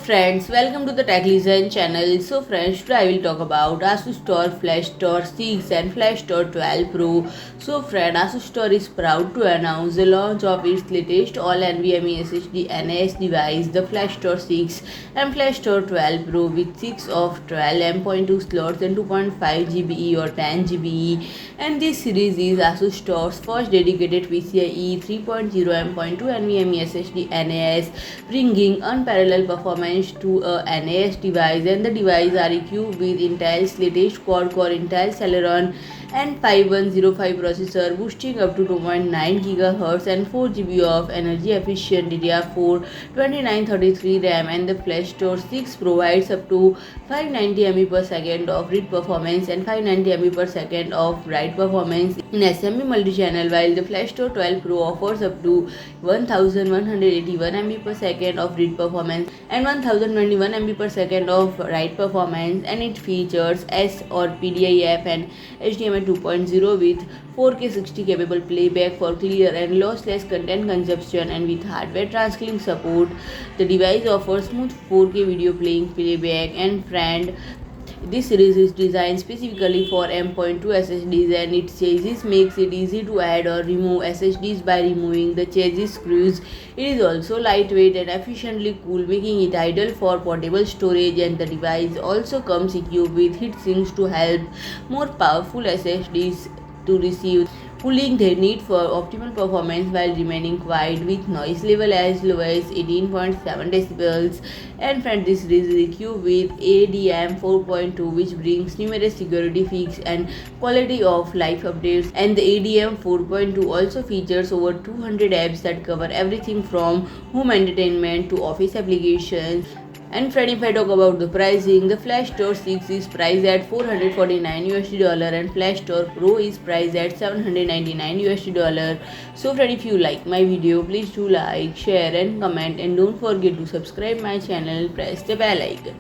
friends, welcome to the Tech Listen channel. So friends, today I will talk about ASUSTOR Flashstor 6 and Flashstor 12 Pro. So friend, ASUSTOR is proud to announce the launch of its latest all-NVMe SSD NAS device, the Flashstor 6 and Flashstor 12 Pro with 6 of 12 M.2 slots and 2.5 GBE or 10 GBE. And this series is ASUSTOR's first dedicated PCIe 3.0 M.2 NVMe SSD NAS, bringing unparalleled performance to a NAS device, and the device are equipped with Intel's latest quad-core Intel Celeron and 5105 processor, boosting up to 2.9 GHz and 4 GB of energy-efficient DDR4-2933 RAM. And the Flashstor 6 provides up to 590 ms per second of read performance and 590 ms per second of write performance in SMB Multichannel, while the Flashstor 12 Pro offers up to 1181 ms per second of read performance and 1021 ms per second of write performance. And it features S or PDIF and HDMI 2.0 with 4K 60 capable playback for clear and lossless content consumption, and with hardware transcoding support. The device offers smooth 4K video playback. And friend, this series is designed specifically for M.2 SSDs, and its chassis makes it easy to add or remove SSDs by removing the chassis screws. It is also lightweight and efficiently cooled, making it ideal for portable storage. And the device also comes equipped with heat sinks to help more powerful SSDs to receive cooling they need for optimal performance while remaining quiet, with noise level as low as 18.7 decibels. And friend, this is equipped with ADM 4.2, which brings numerous security fixes and quality of life updates. And the ADM 4.2 also features over 200 apps that cover everything from home entertainment to office applications. And friend, if I talk about the pricing, the Flashstor 6 is priced at $449 and Flashstor Pro is priced at $799. So friend, if you like my video, please do like, share and comment, and don't forget to subscribe my channel, press the bell icon.